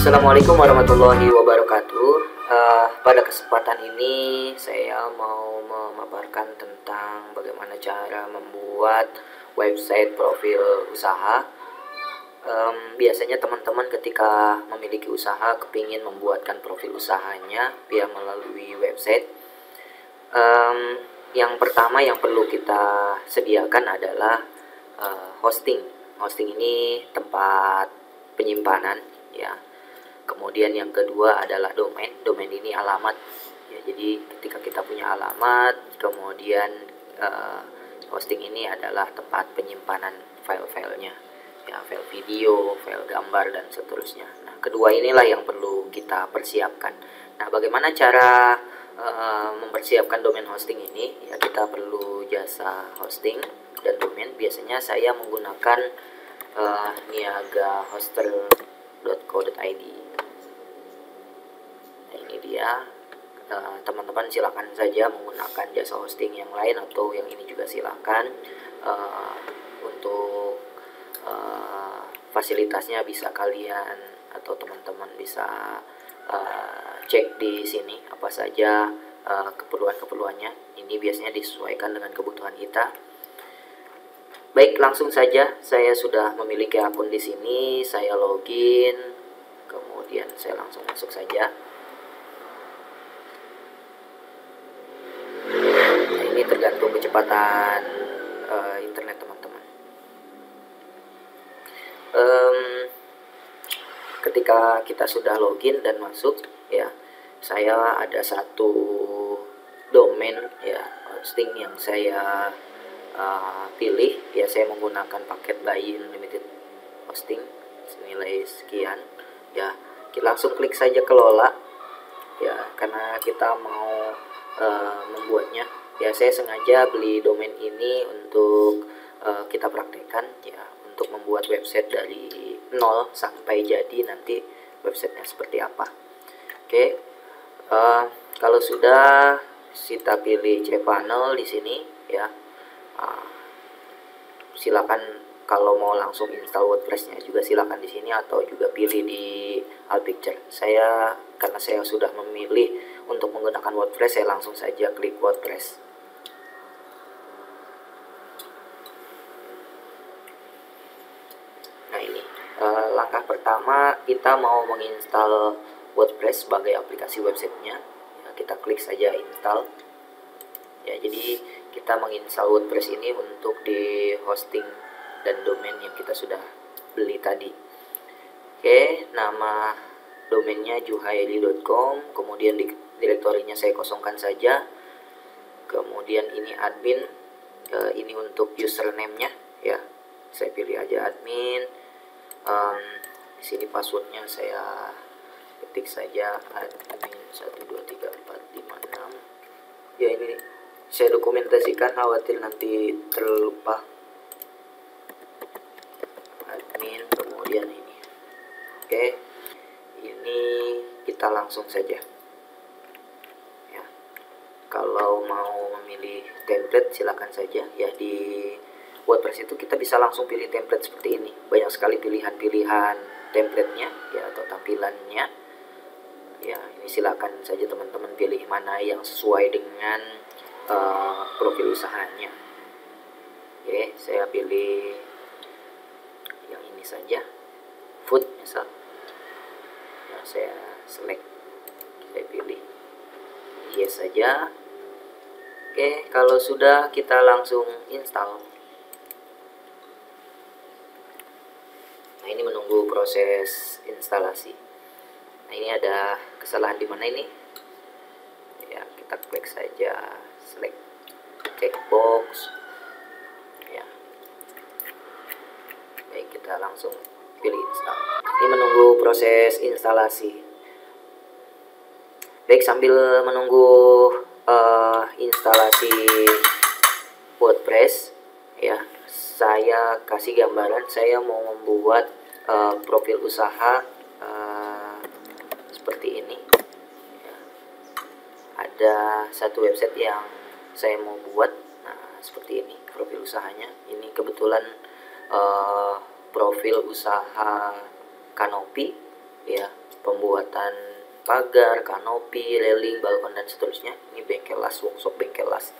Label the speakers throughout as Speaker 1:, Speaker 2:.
Speaker 1: Assalamualaikum warahmatullahi wabarakatuh. Pada kesempatan ini saya mau memaparkan tentang bagaimana cara membuat website profil usaha. Biasanya teman-teman ketika memiliki usaha kepingin membuatkan profil usahanya via melalui website. Yang pertama yang perlu kita sediakan adalah hosting. Hosting ini tempat penyimpanan, ya. Kemudian yang kedua adalah domain. Domain ini alamat, ya. Jadi ketika kita punya alamat, kemudian hosting ini adalah tempat penyimpanan file-filenya, ya, file video, file gambar dan seterusnya. Nah, kedua inilah yang perlu kita persiapkan. Nah, bagaimana cara mempersiapkan domain hosting ini? Ya, kita perlu jasa hosting dan domain. Biasanya saya menggunakan niagahoster.co.id. Nah, ini dia. Teman-teman silakan saja menggunakan jasa hosting yang lain atau yang ini juga silakan. Untuk fasilitasnya bisa kalian atau teman-teman bisa cek di sini apa saja keperluan-keperluannya. Ini biasanya disesuaikan dengan kebutuhan kita. Baik, langsung saja. Saya sudah memiliki akun di sini. Saya login, kemudian saya langsung masuk saja. Nah, ini tergantung kecepatan internet teman-teman. Ketika kita sudah login dan masuk, ya, saya ada satu domain, ya, hosting yang saya pilih. Ya, saya menggunakan paket Buy Unlimited hosting senilai sekian. Ya, kita langsung klik saja kelola, ya, karena kita mau membuatnya. Ya, saya sengaja beli domain ini untuk kita praktekkan, ya, untuk membuat website dari nol sampai jadi nanti websitenya seperti apa. Oke, kalau sudah kita pilih cPanel di sini, ya. Silakan kalau mau langsung install WordPress-nya juga silakan di sini atau juga pilih di Alpicture. Karena saya sudah memilih untuk menggunakan WordPress, saya langsung saja klik WordPress. Nah, ini langkah pertama, kita mau menginstal WordPress sebagai aplikasi websitenya. Ya, kita klik saja install. Ya, jadi kita menginstal WordPress ini untuk di hosting dan domain yang kita sudah beli tadi. Oke, nama domainnya juhaili.com, kemudian di direktorinya saya kosongkan saja. Kemudian ini admin, ini untuk username-nya, ya. Saya pilih aja admin. Di sini passwordnya saya ketik saja admin 123456. Ya, ini saya dokumentasikan, khawatir nanti terlupa. Admin, kemudian ini. Oke, ini kita langsung saja, ya. Kalau mau memilih template silakan saja, ya. Di WordPress itu kita bisa langsung pilih template seperti ini. Banyak sekali pilihan-pilihan template-nya, ya, atau tampilannya. Ya, ini silakan saja teman-teman pilih mana yang sesuai dengan profil usahanya. Oke, saya pilih yang ini saja, food misal. Ya, saya select, saya pilih yes saja. Oke, kalau sudah kita langsung install. Nah, ini menunggu proses instalasi. Nah, ini ada kesalahan di mana ini? Ya, kita klik saja select checkbox, ya. Baik, kita langsung pilih install. Ini menunggu proses instalasi. Baik, sambil menunggu instalasi WordPress, ya, saya kasih gambaran. Saya mau membuat profil usaha seperti ini. Ada satu website yang saya mau buat. Nah, seperti ini profil usahanya. Ini kebetulan profil usaha Kanopi, ya. pembuatan pagar, kanopi, railing, balkon dan seterusnya. Ini bengkel las, workshop bengkel las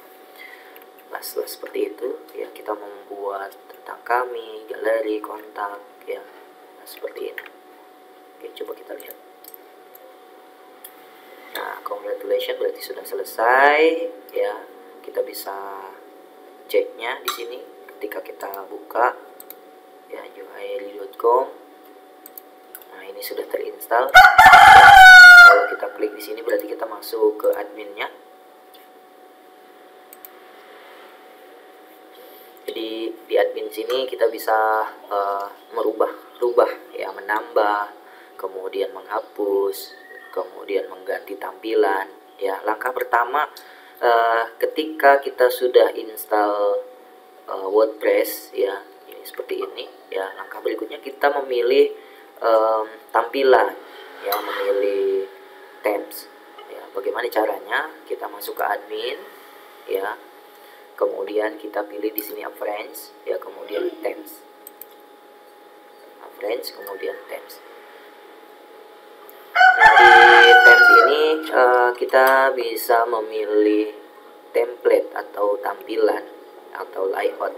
Speaker 1: seperti itu ya. Kita membuat tentang kami, galeri, kontak ya, nah, seperti ini. Oke, coba kita lihat. Nah, congratulations, berarti sudah selesai ya. Kita bisa ceknya di sini ketika kita buka ya, juhairi.com. Nah, ini sudah terinstall. Kalau kita klik di sini berarti kita masuk ke adminnya. Jadi di admin sini kita bisa merubah ya, menambah, kemudian menghapus, kemudian mengganti tampilan ya. Langkah pertama ketika kita sudah install WordPress ya, ini seperti ini ya. Langkah berikutnya kita memilih tampilan ya, memilih themes ya. Bagaimana caranya? Kita masuk ke admin ya, kemudian kita pilih di sini Friends ya, kemudian themes, Friends, kemudian themes. Nah, di themes ini kita bisa memilih template atau tampilan atau layout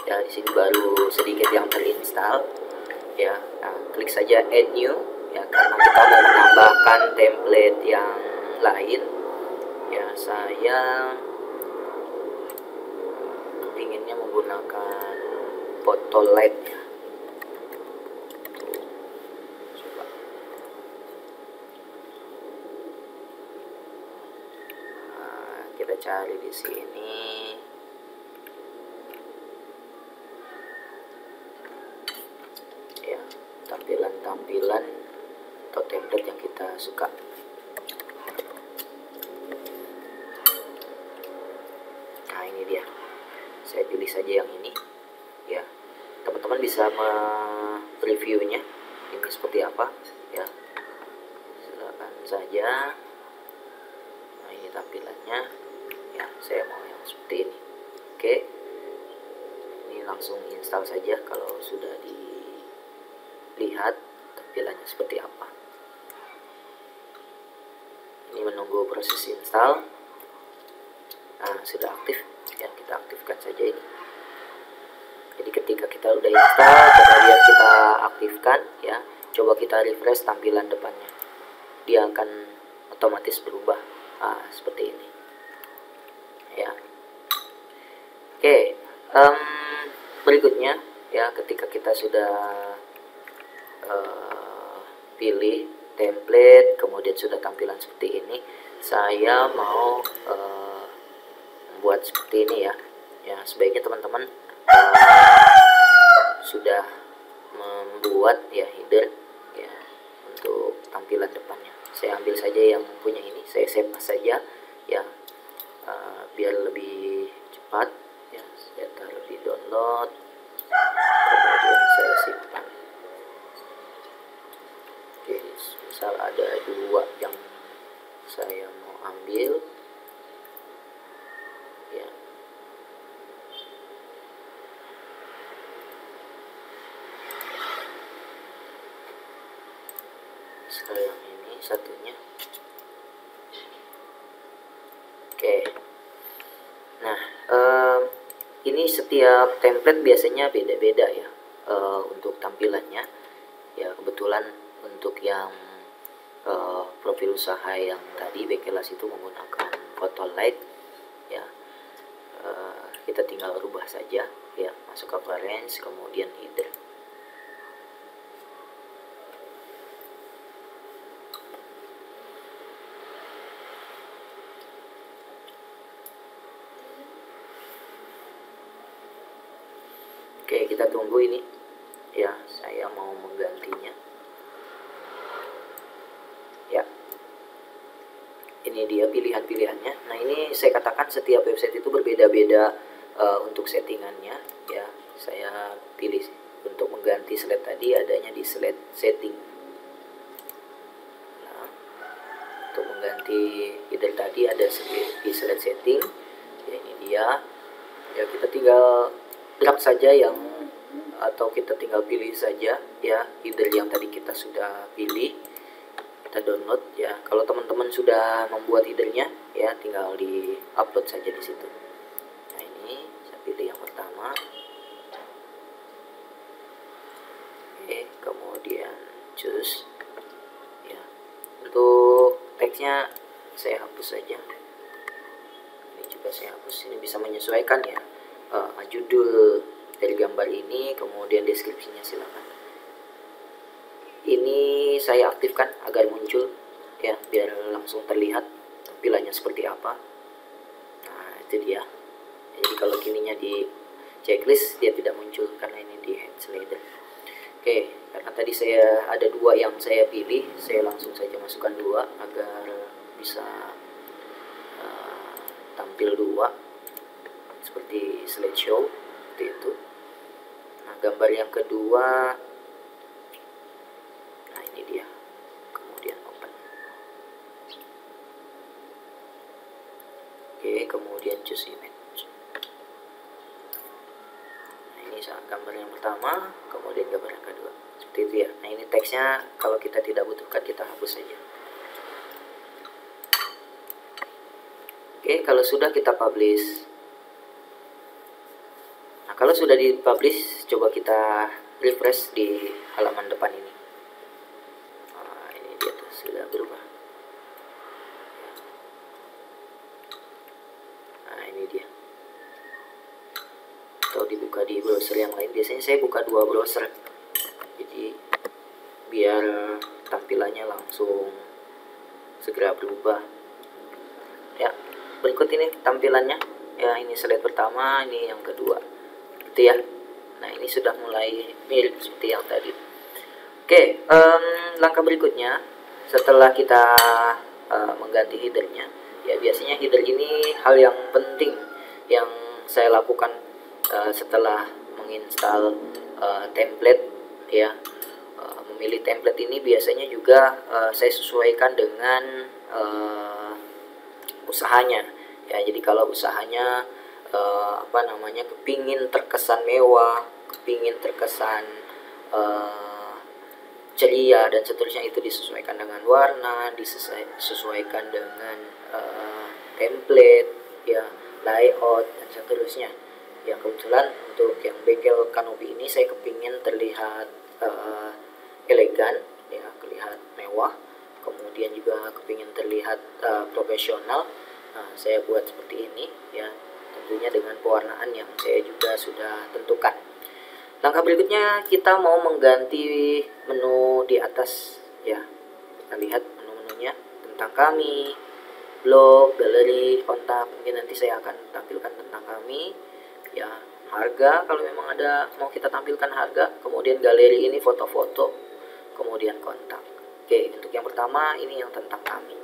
Speaker 1: ya. Di sini baru sedikit yang terinstall ya. Nah, klik saja add new ya, karena kita mau menambahkan template yang lain ya. Saya inginnya menggunakan foto light ya. Coba. Nah, kita cari di sini. Ya, tampilan-tampilan atau template yang kita suka. Nah, ini dia. Saya pilih saja yang ini ya. Teman-teman bisa mereviewnya ini seperti apa ya, silakan saja. Nah, ini tampilannya ya, saya mau yang seperti ini. Oke, ini langsung install saja kalau sudah dilihat tampilannya seperti apa. Ini menunggu proses install. Nah, sudah aktif ya, kita aktifkan saja ini. Jadi ketika kita udah install, kemudian kita aktifkan ya, coba kita refresh tampilan depannya, dia akan otomatis berubah seperti ini ya. Oke, berikutnya ya, ketika kita sudah pilih template, kemudian sudah tampilan seperti ini, saya mau membuat seperti ini ya. Ya, sebaiknya teman-teman sudah membuat ya header ya untuk tampilan depannya. Saya ambil saja yang punya ini, saya save saja ya, biar lebih cepat ya. Saya taruh di download, kemudian saya simpan. Oke, misal ada 2 yang saya mau ambil ya. Yang ini satunya. Oke, nah ini setiap template biasanya beda-beda ya untuk tampilannya ya. Kebetulan untuk yang profil usaha yang tadi Bekelas itu menggunakan photo light ya. Kita tinggal rubah saja ya, masuk ke Appearance, kemudian header. Oke, kita tunggu ini ya, saya mau menggantinya ya. Ini dia pilihan-pilihannya. Nah, ini saya katakan setiap website itu berbeda-beda untuk settingannya ya. Saya pilih untuk mengganti slide tadi adanya di slide setting. Nah, untuk mengganti header tadi ada di slide setting ya. Ini dia ya, kita tinggal drag saja yang, atau kita tinggal pilih saja ya header yang tadi kita sudah pilih kita download ya. Kalau teman-teman sudah membuat headernya ya, tinggal di upload saja di situ. Nah, ini saya pilih yang pertama. Oke, kemudian choose ya. Untuk teksnya saya hapus saja. Ini juga saya hapus. Ini bisa menyesuaikan ya, judul dari gambar ini, kemudian deskripsinya silakan. Ini saya aktifkan agar muncul ya, biar langsung terlihat tampilannya seperti apa. Nah, itu dia. Jadi kalau kininya di checklist dia tidak muncul karena ini di head slider. Oke, karena tadi saya ada dua yang saya pilih, saya langsung saja masukkan dua agar bisa tampil dua seperti slideshow seperti itu. Nah, gambar yang kedua, nah ini dia, kemudian open. Oke, kemudian choose image. Nah, ini gambar yang pertama, kemudian gambar yang kedua, seperti itu ya. Nah, ini teksnya kalau kita tidak butuhkan kita hapus saja. Oke, kalau sudah kita publish. Nah, kalau sudah dipublish, coba kita refresh di halaman depan ini. Nah, ini dia tuh sudah berubah. Nah, ini dia. Atau dibuka di browser yang lain. Biasanya saya buka dua browser. Jadi biar tampilannya langsung segera berubah. Ya, berikut ini tampilannya. Ya, ini slide pertama, ini yang kedua. Gitu ya. Nah, ini sudah mulai mirip seperti yang tadi. Oke, langkah berikutnya setelah kita mengganti headernya, ya biasanya header ini hal yang penting yang saya lakukan setelah menginstal template ya. Memilih template ini biasanya juga saya sesuaikan dengan usahanya ya. Jadi kalau usahanya kepingin terkesan mewah, kepingin terkesan ceria dan seterusnya, itu disesuaikan dengan warna, disesuaikan dengan template ya, layout dan seterusnya ya. Kebetulan untuk yang bengkel kanopi ini saya kepingin terlihat elegan ya, terlihat mewah, kemudian juga kepingin terlihat profesional. Nah, saya buat seperti ini ya, tentunya dengan pewarnaan yang saya juga sudah tentukan. Langkah berikutnya kita mau mengganti menu di atas ya. Kita lihat menu-menunya, tentang kami, blog, galeri, kontak. Mungkin nanti saya akan tampilkan tentang kami ya, harga kalau memang ada mau kita tampilkan harga, kemudian galeri ini foto-foto, kemudian kontak. Oke, untuk yang pertama ini yang tentang kami.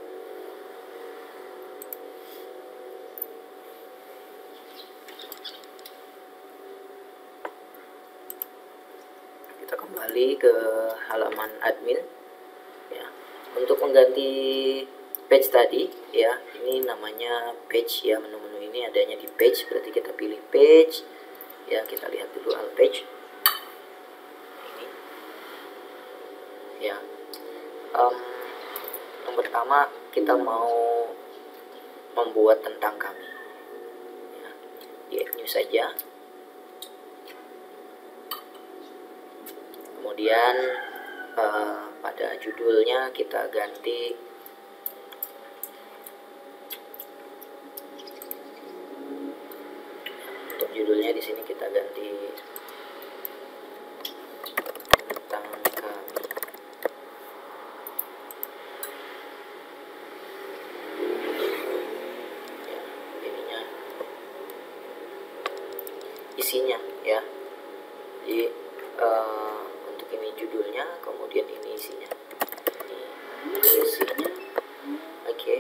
Speaker 1: Kita kembali ke halaman admin ya. Untuk mengganti page tadi ya, ini namanya page ya, menu-menu ini adanya di page, berarti kita pilih page ya. Kita lihat dulu all page ini ya. Yang pertama kita mau membuat tentang kami ya. Di add new saja, kemudian pada judulnya kita ganti untuk judulnya di sini kita ganti tentang kami ya. Ininya isinya ya. Jadi untuk ini judulnya, kemudian ini isinya. Ini isinya. Oke.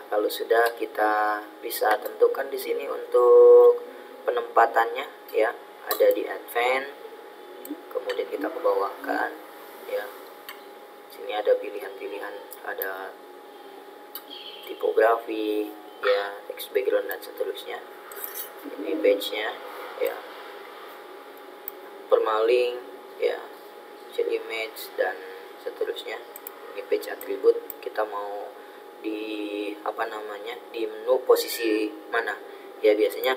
Speaker 1: Kalau sudah, kita bisa tentukan di sini untuk penempatannya ya, ada di advance, kemudian kita ke bawahkan ya. Sini ada pilihan-pilihan, ada tipografi ya, text background dan seterusnya. Ini page-nya ya, permaling ya, share image dan seterusnya. ini page attribute, kita mau di di menu posisi mana ya. Biasanya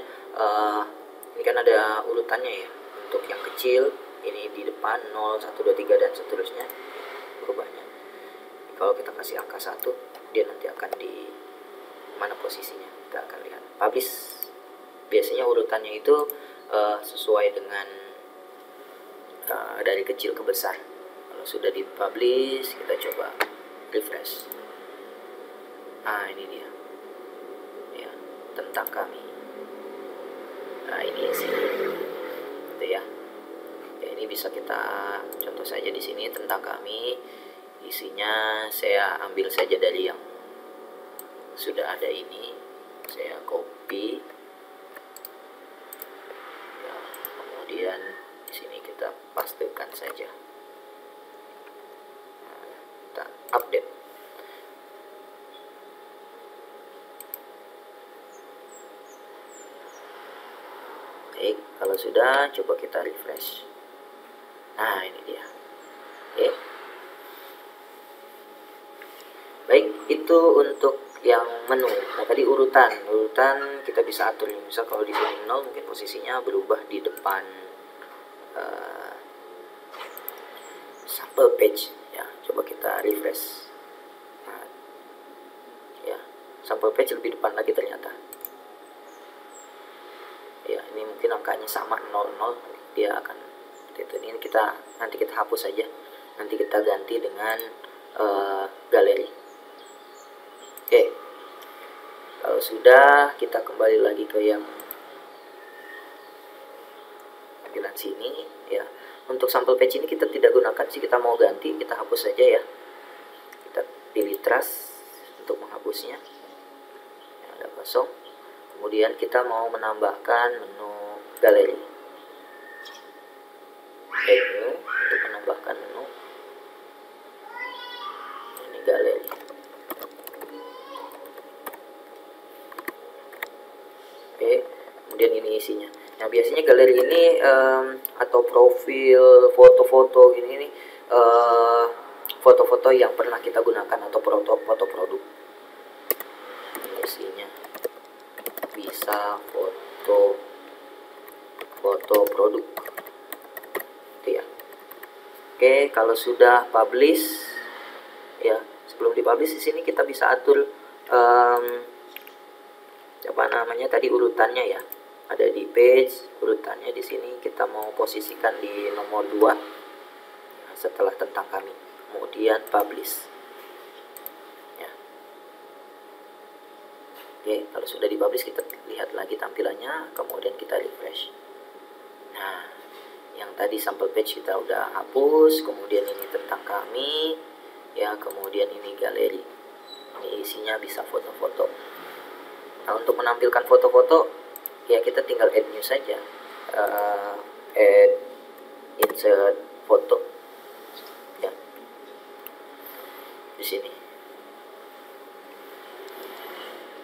Speaker 1: ini kan ada urutannya ya, untuk yang kecil ini di depan 0, 1, 2, 3 dan seterusnya berubahnya. Kalau kita kasih angka 1, dia nanti akan di mana posisinya, kita akan lihat. Publish biasanya urutannya itu sesuai dengan dari kecil ke besar. Kalau sudah dipublish, kita coba refresh. Nah, ini dia ya, tentang kami. Nah, ini sih gitu ya. Ini bisa kita contoh saja di sini, tentang kami. Isinya saya ambil saja dari yang sudah ada ini, saya copy ya, kemudian di sini kita pastekan saja. Nah, kita update. Baik, kalau sudah, coba kita refresh. Nah, ini dia. Oke. Baik, itu untuk yang menu. Nah, tadi urutan kita bisa atur. Misal kalau di sini 0, mungkin posisinya berubah di depan sample page ya. Coba kita refresh. Nah, ya, sample page lebih depan lagi ternyata. Ya, ini mungkin angkanya sama 00, dia akan itu. Ini nanti kita hapus saja. Nanti kita ganti dengan galeri. Oke. Kalau sudah, kita kembali lagi ke yang tampilan sini ya. Untuk sampel page ini kita tidak gunakan sih, kita mau ganti, kita hapus saja ya. Kita pilih trash untuk menghapusnya. Ya, ada kosong. Kemudian kita mau menambahkan menu galeri. Menu untuk menambahkan menu. Ini galeri. Oke, kemudian ini isinya. Nah, biasanya galeri ini atau profil foto-foto ini foto-foto yang pernah kita gunakan atau foto produk. Isinya bisa foto produk itu ya. Oke, kalau sudah publish ya, sebelum dipublish di sini kita bisa atur tadi urutannya ya. Ada di page urutannya, di sini kita mau posisikan di nomor 2 setelah tentang kami, kemudian publish ya. Oke, kalau sudah dipublish kita lihat lagi tampilannya, kemudian kita refresh. Nah, yang tadi sampel page kita udah hapus, kemudian ini tentang kami ya, kemudian ini galeri. Ini isinya bisa foto-foto. Nah, untuk menampilkan foto-foto ya kita tinggal add new saja, add insert foto ya di sini.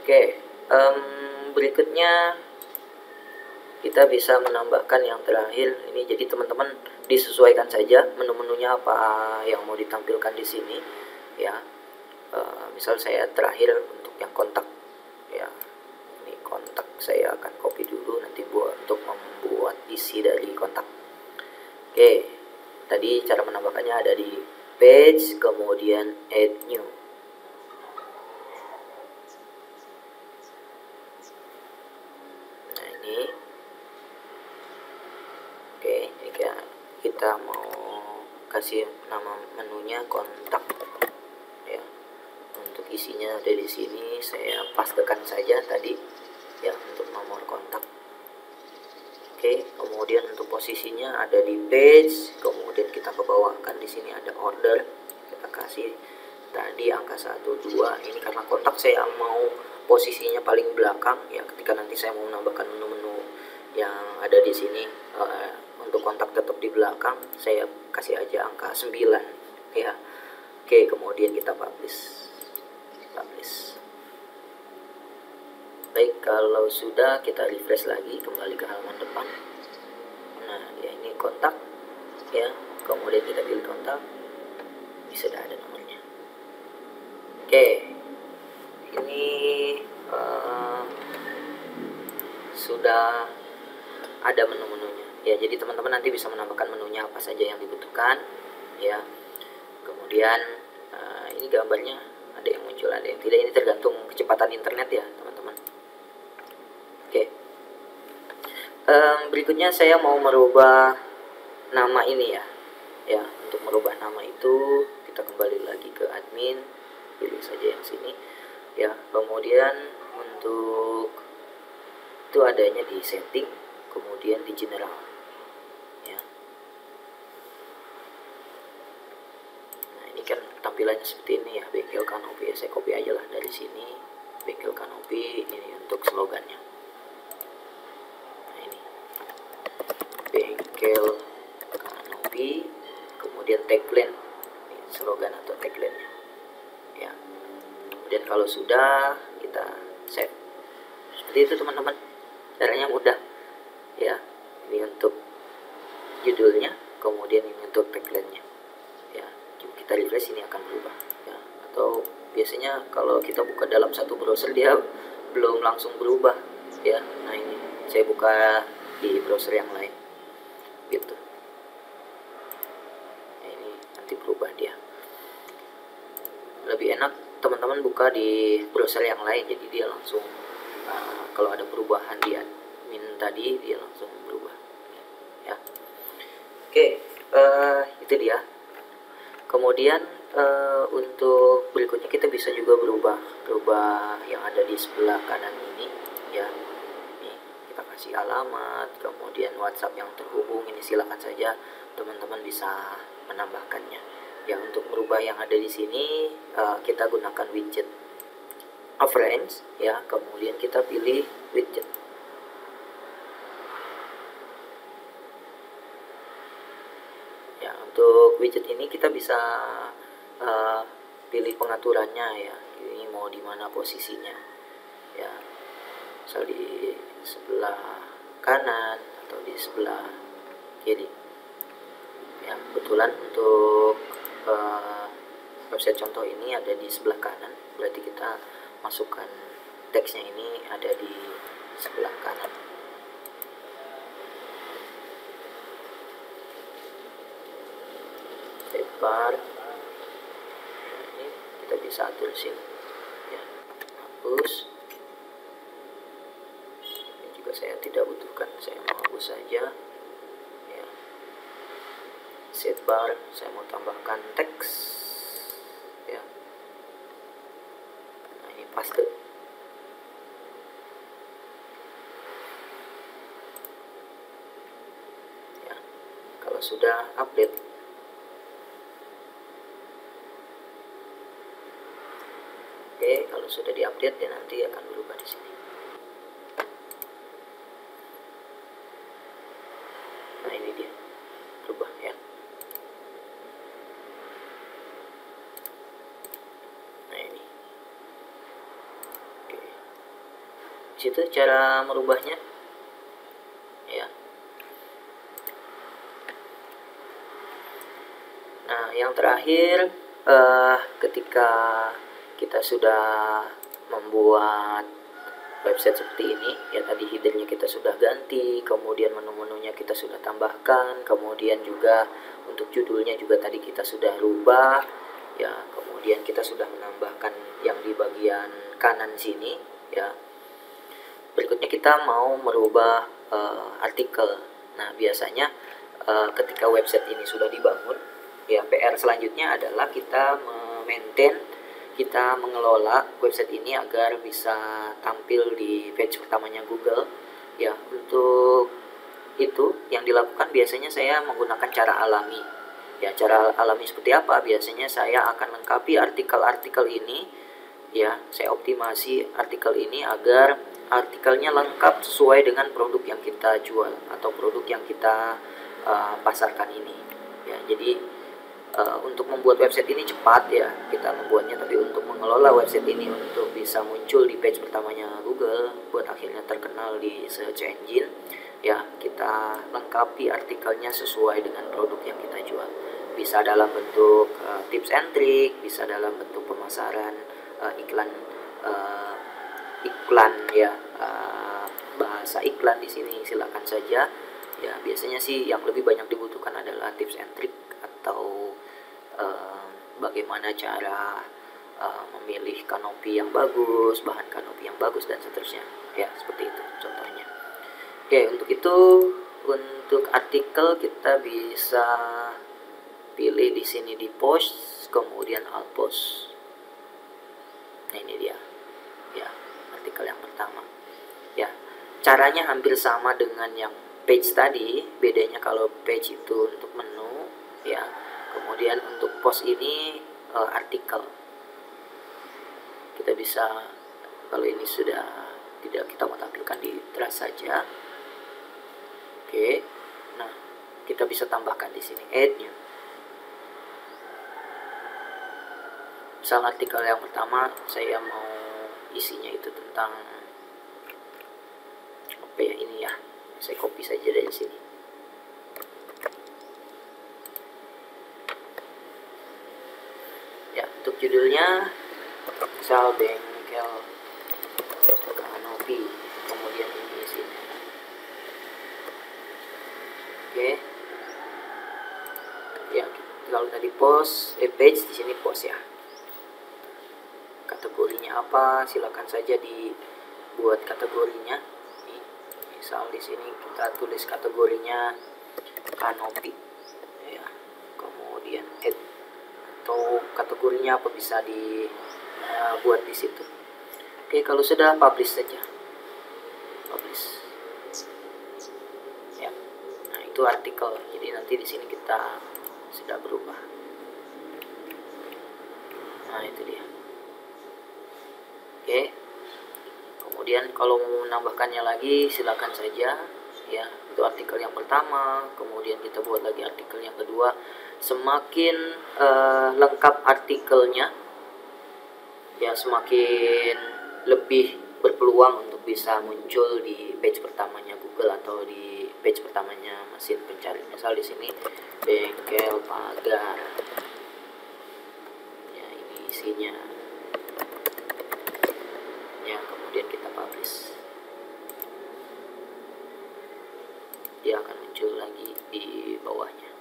Speaker 1: Oke, berikutnya kita bisa menambahkan yang terakhir ini. Jadi teman-teman disesuaikan saja menu-menunya apa yang mau ditampilkan di sini ya. Misal saya terakhir untuk yang kontak ya, ini kontak saya akan copy dulu nanti untuk membuat isi dari kontak. Oke, tadi cara menambahkannya ada di page, kemudian add new. Nah, ini oke, ini kita mau kasih nama menunya kontak ya. Untuk isinya ada di sini, saya pastekan saja tadi ya untuk nomor kontak. Oke, kemudian untuk posisinya ada di page, kemudian kita ke bawah kan di sini ada order, kita kasih tadi angka 1, 2. Ini karena kontak saya mau posisinya paling belakang ya. Ketika nanti saya mau menambahkan menu-menu yang ada di sini, untuk kontak tetap di belakang, saya kasih aja angka 9 ya. Oke, kemudian kita publish. Baik, kalau sudah kita refresh lagi, kembali ke halaman depan. Nah, ya ini kontak ya, kemudian kita pilih kontak, ini sudah ada nomornya. ada menu-menunya ya. Jadi teman-teman nanti bisa menambahkan menunya apa saja yang dibutuhkan ya. Kemudian ini gambarnya ada yang muncul, ada yang tidak, ini tergantung kecepatan internet ya teman-teman. Oke. Berikutnya saya mau merubah nama ini ya. Untuk merubah nama itu kita kembali lagi ke admin, pilih saja yang sini ya. Kemudian untuk itu adanya di setting, kemudian di general ya. Nah ini kan tampilannya seperti ini ya, bengkel kanopi ya. Saya copy aja lah dari sini, bengkel kanopi. Ini untuk slogannya. Nah ini bengkel kanopi, kemudian tagline, ini slogan atau tagline-nya ya. Kemudian kalau sudah, kita save. Seperti itu teman-teman, caranya mudah ya. Ini untuk judulnya, kemudian ini untuk tagline-nya ya. Coba kita refresh, ini akan berubah ya. Atau biasanya kalau kita buka dalam satu browser dia belum langsung berubah ya. Nah ini saya buka di browser yang lain gitu. Nah, ini nanti berubah dia. Lebih enak teman-teman buka di browser yang lain, jadi dia langsung kalau ada perubahan di admin tadi dia langsung berubah ya. Oke, itu dia. Kemudian untuk berikutnya kita bisa juga berubah yang ada di sebelah kanan ini ya. Nih, kita kasih alamat, kemudian WhatsApp yang terhubung. Ini silakan saja teman-teman bisa menambahkannya ya. Untuk merubah yang ada di sini kita gunakan widget Arrange ya, kemudian kita pilih widget. Ya, untuk widget ini kita bisa pilih pengaturannya ya. Ini mau di mana posisinya ya, misal di sebelah kanan atau di sebelah kiri ya. Kebetulan untuk website contoh ini ada di sebelah kanan, berarti kita masukkan teksnya ini ada di sebelah kanan. Sebar, ini kita bisa atur sini ya. Hapus, ini juga saya tidak butuhkan, saya mau hapus saja ya. Sidebar, saya mau tambahkan teks ya. Nah ini paste ya. Kalau sudah update, oke, kalau sudah diupdate ya nanti akan berubah di sini. Nah ini dia berubah ya. Nah ini, oke, situ cara merubahnya ya. Nah yang terakhir, ketika kita sudah membuat website seperti ini ya, tadi headernya kita sudah ganti, kemudian menu-menunya kita sudah tambahkan, kemudian juga untuk judulnya juga tadi kita sudah rubah ya, kemudian kita sudah menambahkan yang di bagian kanan sini ya. Berikutnya kita mau merubah artikel. Nah biasanya ketika website ini sudah dibangun ya, PR selanjutnya adalah kita maintain, kita mengelola website ini agar bisa tampil di page pertamanya Google ya. Untuk itu yang dilakukan biasanya saya menggunakan cara alami ya. Cara alami seperti apa? Biasanya saya akan lengkapi artikel-artikel ini ya, saya optimasi artikel ini agar artikelnya lengkap sesuai dengan produk yang kita jual atau produk yang kita pasarkan ini ya. Jadi untuk membuat website ini cepat ya, kita membuatnya, tapi untuk mengelola website ini untuk bisa muncul di page pertamanya Google, buat akhirnya terkenal di search engine ya, kita lengkapi artikelnya sesuai dengan produk yang kita jual. Bisa dalam bentuk tips and trick, bisa dalam bentuk pemasaran, iklan ya, bahasa iklan di sini silakan saja Ya, biasanya sih yang lebih banyak dibutuhkan adalah tips and trick atau bagaimana cara memilih kanopi yang bagus, bahan kanopi yang bagus, dan seterusnya. Ya, seperti itu contohnya. Oke, untuk itu, untuk artikel kita bisa pilih di sini di post, kemudian alt post. Nah, ini dia. Ya, artikel yang pertama. Ya, caranya hampir sama dengan yang page tadi, bedanya kalau page itu untuk menu, ya. Kemudian untuk post ini artikel. Kita bisa, kalau ini sudah tidak kita mau tampilkan di trash saja. Oke. Nah, kita bisa tambahkan di sini add new. Misal artikel yang pertama saya mau isinya itu tentang apa ya, ini ya. Saya copy saja dari sini. Ya, untuk judulnya misal bengkel kanopi, kemudian ini isinya. Oke. Ya, kalau tadi post page, di sini post ya. Kategorinya apa? Silakan saja dibuat kategorinya. Nih, misal di sini kita tulis kategorinya kanopi. Ya. Kemudian add atau kategorinya apa bisa dibuat di situ. Oke, kalau sudah publish saja. Publish. Ya. Nah, itu artikel. Jadi nanti di sini kita sudah berubah. Nah, itu dia. Oke. Kemudian kalau mau menambahkannya lagi silakan saja ya. Itu artikel yang pertama, kemudian kita buat lagi artikel yang kedua. Semakin lengkap artikelnya ya, semakin lebih berpeluang untuk bisa muncul di page pertamanya Google atau di page pertamanya mesin pencari. Misal di sini bengkel pagar. Ya, ini isinya. Ya, kemudian kita publish. Dia akan muncul lagi di bawahnya.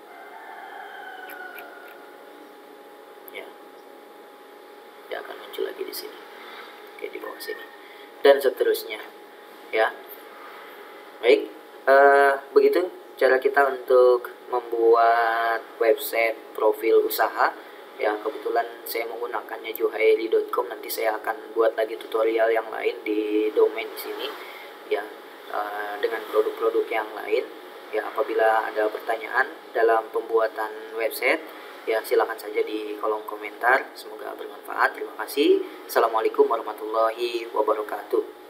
Speaker 1: Ya. Dia akan muncul lagi di sini. Oke, di bawah sini. Dan seterusnya. Ya. Baik, begitu cara kita untuk membuat website profil usaha. Ya, kebetulan saya menggunakannya juhaili.com. Nanti saya akan buat lagi tutorial yang lain di domain sini ya, dengan produk-produk yang lain. Ya, apabila ada pertanyaan dalam pembuatan website ya, silakan saja di kolom komentar. Semoga bermanfaat. Terima kasih. Assalamualaikum warahmatullahi wabarakatuh.